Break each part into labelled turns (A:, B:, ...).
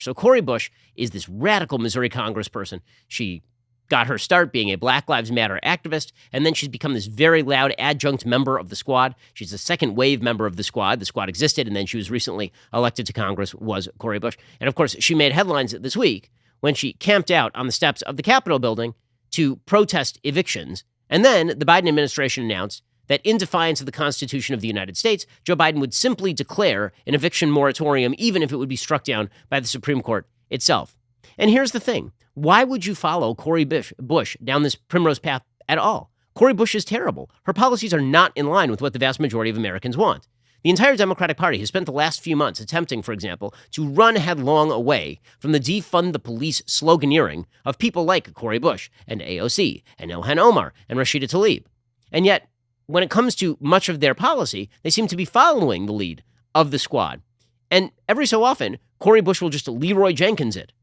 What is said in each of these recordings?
A: So Cori Bush is this radical Missouri congressperson. She got her start being a Black Lives Matter activist, and then she's become this very loud adjunct member of the squad. She's a second wave member of the squad. The squad existed, and then she was recently elected to Congress, was Cori Bush. And of course, she made headlines this week when she camped out on the steps of the Capitol building to protest evictions. And then the Biden administration announced that in defiance of the Constitution of the United States, Joe Biden would simply declare an eviction moratorium, even if it would be struck down by the Supreme Court itself. And here's the thing. Why would you follow Cori Bush down this primrose path at all? Cori Bush is terrible. Her policies are not in line with what the vast majority of Americans want. The entire Democratic Party has spent the last few months attempting, for example, to run headlong away from the defund the police sloganeering of people like Cori Bush and AOC and Ilhan Omar and Rashida Tlaib. And yet, when it comes to much of their policy, they seem to be following the lead of the squad. And every so often, Cori Bush will just Leroy Jenkins it.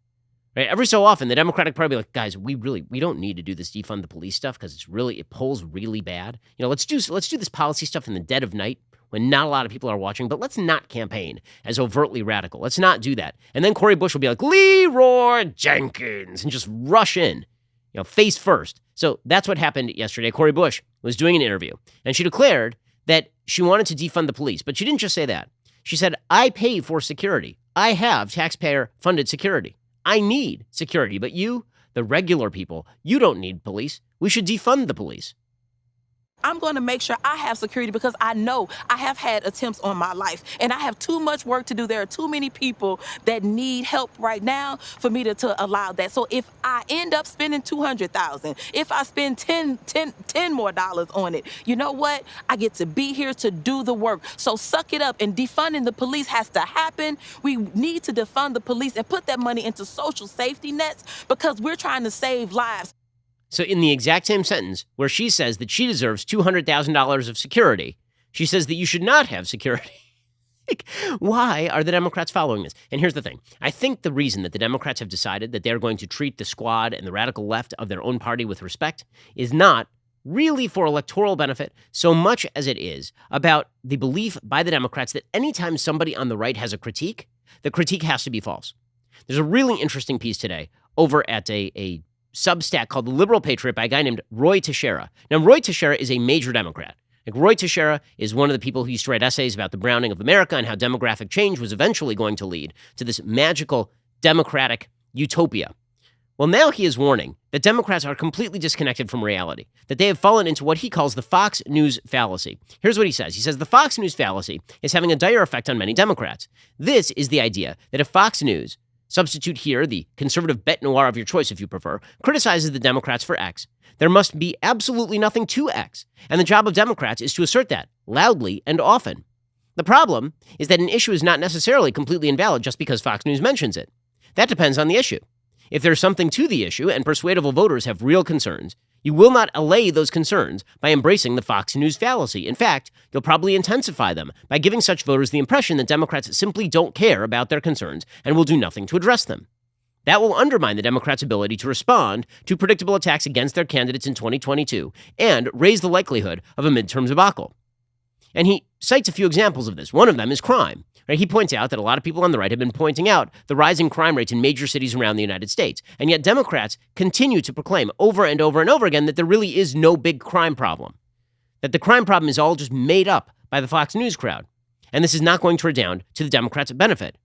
A: Right? Every so often, the Democratic Party will be like, guys, we don't need to do this defund the police stuff because it polls really bad. Let's do this policy stuff in the dead of night when not a lot of people are watching, but let's not campaign as overtly radical. Let's not do that. And then Cori Bush will be like, Leroy Jenkins, and just rush in, face first. So that's what happened yesterday. Cori Bush was doing an interview, and she declared that she wanted to defund the police. But she didn't just say that. She said, I pay for security. I have taxpayer-funded security. I need security, but you, the regular people, you don't need police. We should defund the police.
B: I'm going to make sure I have security because I know I have had attempts on my life and I have too much work to do. There are too many people that need help right now for me to allow that. So if I end up spending $200,000, if I spend $10 more on it, you know what? I get to be here to do the work. So suck it up, and defunding the police has to happen. We need to defund the police and put that money into social safety nets because we're trying to save lives.
A: So in the exact same sentence where she says that she deserves $200,000 of security, she says that you should not have security. Why are the Democrats following this? And here's the thing. I think the reason that the Democrats have decided that they're going to treat the squad and the radical left of their own party with respect is not really for electoral benefit so much as it is about the belief by the Democrats that anytime somebody on the right has a critique, the critique has to be false. There's a really interesting piece today over at a Substack called the Liberal Patriot by a guy named Roy Teixeira. Now, Roy Teixeira is a major Democrat. Roy Teixeira is one of the people who used to write essays about the browning of America and how demographic change was eventually going to lead to this magical democratic utopia. Well, now he is warning that Democrats are completely disconnected from reality, that they have fallen into what he calls the Fox News Fallacy. Here's what he says. He says the Fox News Fallacy is having a dire effect on many Democrats. This is the idea that if Fox News, substitute here the conservative bête noire of your choice if you prefer, criticizes the Democrats for X, there must be absolutely nothing to X. And the job of Democrats is to assert that loudly and often. The problem is that an issue is not necessarily completely invalid just because Fox News mentions it. That depends on the issue. If there's something to the issue and persuadable voters have real concerns, you will not allay those concerns by embracing the Fox News fallacy. In fact, you'll probably intensify them by giving such voters the impression that Democrats simply don't care about their concerns and will do nothing to address them. That will undermine the Democrats' ability to respond to predictable attacks against their candidates in 2022 and raise the likelihood of a midterm debacle. And he cites a few examples of this. One of them is crime. He points out that a lot of people on the right have been pointing out the rising crime rates in major cities around the United States. And yet Democrats continue to proclaim over and over and over again that there really is no big crime problem, that the crime problem is all just made up by the Fox News crowd. And this is not going to redound to the Democrats' benefit.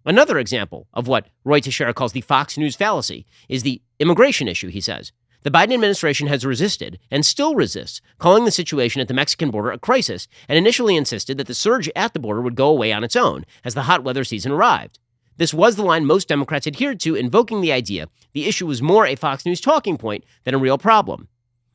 A: Another example of what Roy Teixeira calls the Fox News fallacy is the immigration issue, he says. The Biden administration has resisted and still resists calling the situation at the Mexican border a crisis and initially insisted that the surge at the border would go away on its own as the hot weather season arrived. This was the line most Democrats adhered to, invoking the idea the issue was more a Fox News talking point than a real problem.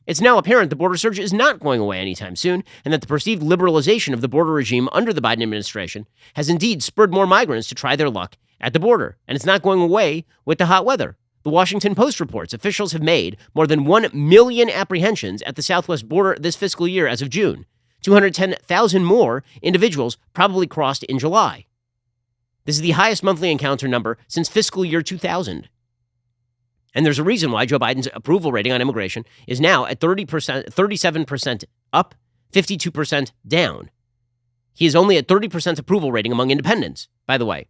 A: It's now apparent the border surge is not going away anytime soon, and that the perceived liberalization of the border regime under the Biden administration has indeed spurred more migrants to try their luck at the border, and it's not going away with the hot weather. The Washington Post reports officials have made more than 1 million apprehensions at the southwest border this fiscal year as of June. 210,000 more individuals probably crossed in July. This is the highest monthly encounter number since fiscal year 2000. And there's a reason why Joe Biden's approval rating on immigration is now at 30%, 37% up, 52% down. He is only at 30% approval rating among independents, by the way.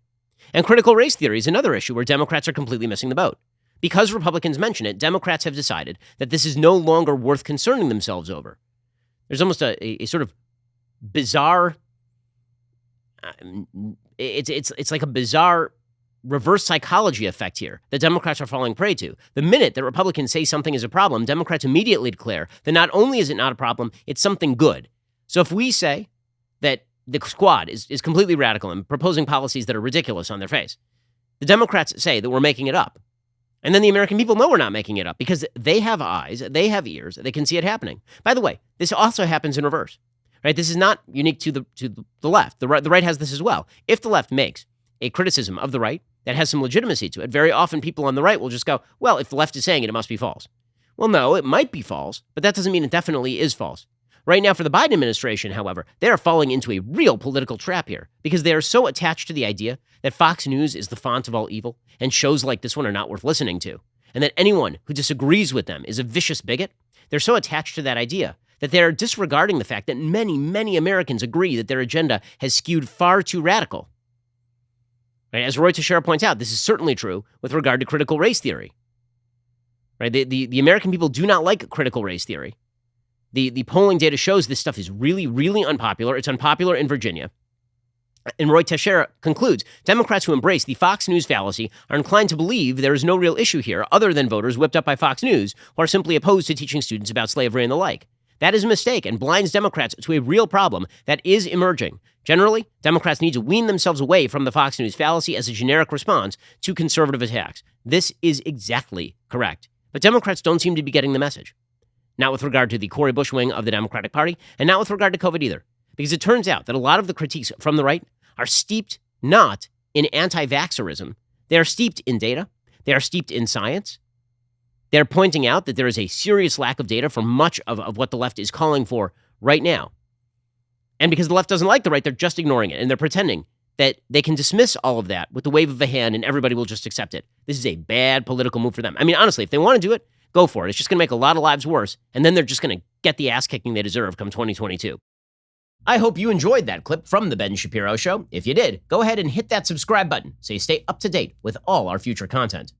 A: And critical race theory is another issue where Democrats are completely missing the boat. Because Republicans mention it, Democrats have decided that this is no longer worth concerning themselves over. There's almost a sort of bizarre, it's like a bizarre reverse psychology effect here that Democrats are falling prey to. The minute that Republicans say something is a problem, Democrats immediately declare that not only is it not a problem, it's something good. So if we say that the squad is completely radical and proposing policies that are ridiculous on their face, the Democrats say that we're making it up. And then the American people know we're not making it up because they have eyes, they have ears, they can see it happening. By the way, this also happens in reverse, right? This is not unique to the left. The right has this as well. If the left makes a criticism of the right that has some legitimacy to it, very often people on the right will just go, well, if the left is saying it, it must be false. Well, no, it might be false, but that doesn't mean it definitely is false. Right now, for the Biden administration, however, they are falling into a real political trap here because they are so attached to the idea that Fox News is the font of all evil and shows like this one are not worth listening to, and that anyone who disagrees with them is a vicious bigot. They're so attached to that idea that they're disregarding the fact that many, many Americans agree that their agenda has skewed far too radical. Right? As Roy Teixeira points out, this is certainly true with regard to critical race theory. Right? The American people do not like critical race theory. The polling data shows this stuff is really, really unpopular. It's unpopular in Virginia. And Roy Teixeira concludes, Democrats who embrace the Fox News fallacy are inclined to believe there is no real issue here other than voters whipped up by Fox News who are simply opposed to teaching students about slavery and the like. That is a mistake and blinds Democrats to a real problem that is emerging. Generally, Democrats need to wean themselves away from the Fox News fallacy as a generic response to conservative attacks. This is exactly correct. But Democrats don't seem to be getting the message. Not with regard to the Cori Bush wing of the Democratic Party, and not with regard to COVID either. Because it turns out that a lot of the critiques from the right are steeped not in anti-vaxxerism. They are steeped in data. They are steeped in science. They're pointing out that there is a serious lack of data for much of what the left is calling for right now. And because the left doesn't like the right, they're just ignoring it. And they're pretending that they can dismiss all of that with the wave of a hand and everybody will just accept it. This is a bad political move for them. I mean, honestly, if they want to do it, go for it. It's just going to make a lot of lives worse. And then they're just going to get the ass kicking they deserve come 2022. I hope you enjoyed that clip from The Ben Shapiro Show. If you did, go ahead and hit that subscribe button so you stay up to date with all our future content.